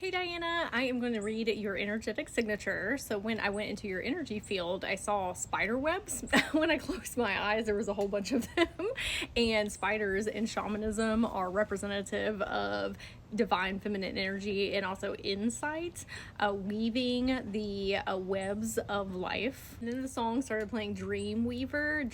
Hey Diana, I am going to read your energetic signature. So when I went into your energy field, I saw spider webs. When I closed my eyes, there was a whole bunch of them. And spiders in shamanism are representative of divine feminine energy and also insight, weaving the webs of life. And then the song started playing Dream Weaver.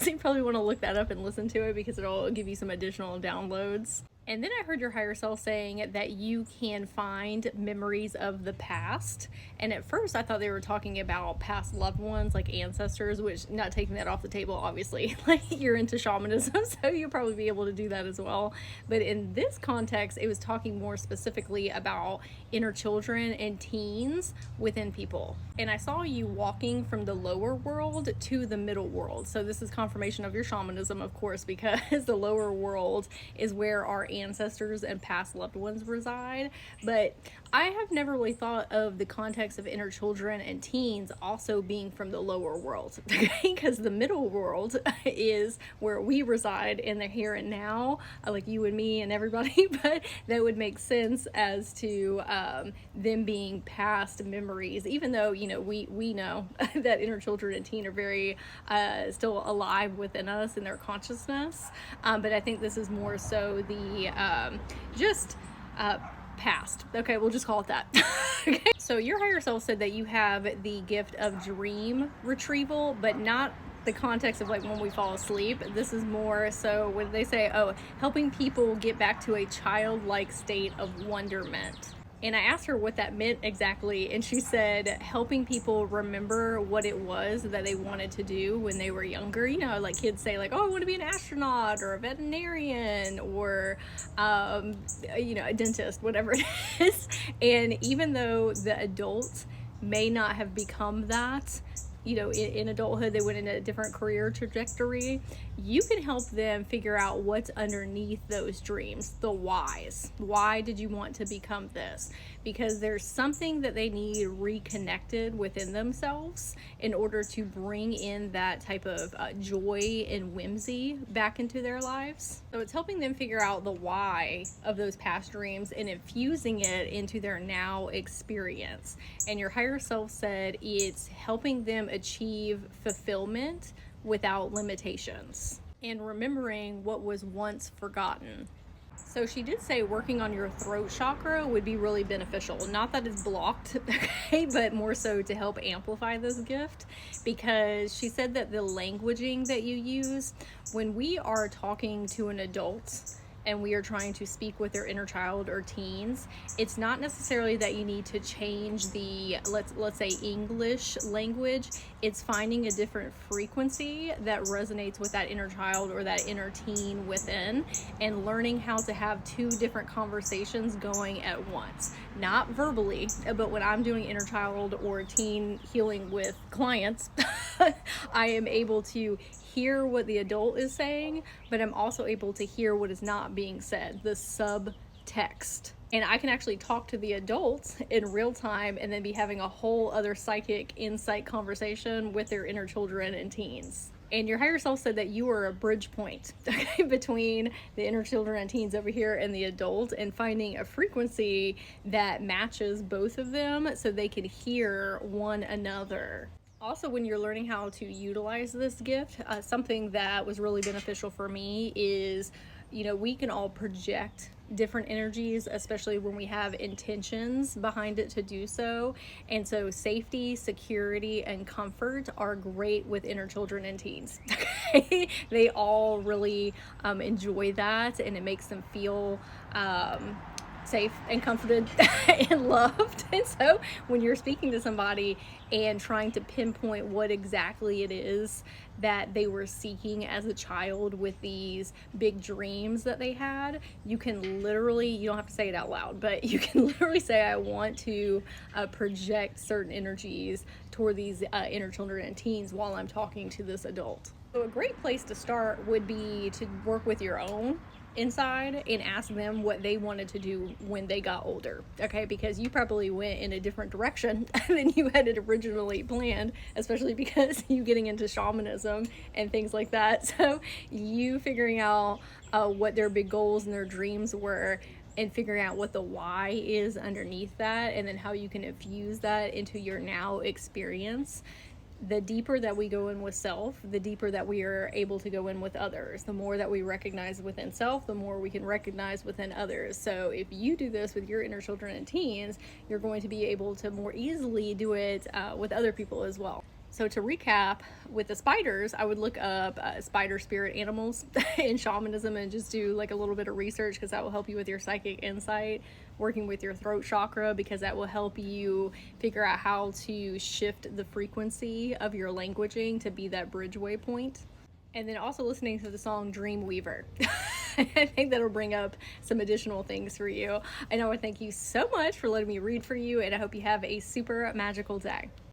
So you probably want to look that up and listen to it because it'll give you some additional downloads. And then I heard your higher self saying that you can find memories of the past. And at first I thought they were talking about past loved ones, like ancestors, which, not taking that off the table, obviously. Like, you're into shamanism, so you'll probably be able to do that as well. But in this context, it was talking more specifically about inner children and teens within people. And I saw you walking from the lower world to the middle world. So this is confirmation of your shamanism, of course, because the lower world is where our ancestors and past loved ones reside. But I have never really thought of the context of inner children and teens also being from the lower world, because the middle world is where we reside in the here and now, like you and me and everybody. But that would make sense as to them being past memories, even though, you know, we know that inner children and teen are very still alive within us in their consciousness. But I think this is more so the past. Okay, we'll just call it that. Okay. So your higher self said that you have the gift of dream retrieval, but not the context of like when we fall asleep. This is more so when they say, oh, helping people get back to a childlike state of wonderment. And I asked her what that meant exactly, and she said helping people remember what it was that they wanted to do when they were younger. You know, like kids say like, oh, I want to be an astronaut or a veterinarian or, you know, a dentist, whatever it is. And even though the adults may not have become that, you know, in adulthood, they went in a different career trajectory, you can help them figure out what's underneath those dreams, the whys. Why did you want to become this? Because there's something that they need reconnected within themselves in order to bring in that type of joy and whimsy back into their lives. So it's helping them figure out the why of those past dreams and infusing it into their now experience. And your higher self said it's helping them achieve fulfillment without limitations and remembering what was once forgotten. So she did say working on your throat chakra would be really beneficial. Not that it's blocked, okay, but more so to help amplify this gift, because she said that the languaging that you use when we are talking to an adult and we are trying to speak with their inner child or teens, it's not necessarily that you need to change the, let's say, English language. It's finding a different frequency that resonates with that inner child or that inner teen within, and learning how to have two different conversations going at once. Not verbally, but when I'm doing inner child or teen healing with clients, I am able to hear what the adult is saying, but I'm also able to hear what is not being said, the subtext. And I can actually talk to the adults in real time and then be having a whole other psychic insight conversation with their inner children and teens. And your higher self said that you are a bridge point, okay, between the inner children and teens over here and the adult, and finding a frequency that matches both of them so they can hear one another. Also, when you're learning how to utilize this gift, something that was really beneficial for me is, you know, we can all project different energies, especially when we have intentions behind it to do so. And so safety, security, and comfort are great with inner children and teens. They all really enjoy that, and it makes them feel safe and comforted and loved. And so when you're speaking to somebody and trying to pinpoint what exactly it is that they were seeking as a child with these big dreams that they had, you can literally, you don't have to say it out loud, but you can literally say, I want to project certain energies toward these inner children and teens while I'm talking to this adult. So a great place to start would be to work with your own inside and ask them what they wanted to do when they got older, okay? Because you probably went in a different direction than you had it originally planned, especially because you getting into shamanism and things like that. So you figuring out what their big goals and their dreams were and figuring out what the why is underneath that, and then how you can infuse that into your now experience. The deeper that we go in with self, the deeper that we are able to go in with others. The more that we recognize within self, the more we can recognize within others. So if you do this with your inner children and teens, you're going to be able to more easily do it with other people as well. So to recap, with the spiders, I would look up spider spirit animals in shamanism and just do like a little bit of research, because that will help you with your psychic insight. Working with your throat chakra, because that will help you figure out how to shift the frequency of your languaging to be that bridgeway point. And then also listening to the song Dreamweaver. I think that'll bring up some additional things for you. And I want to thank you so much for letting me read for you, and I hope you have a super magical day.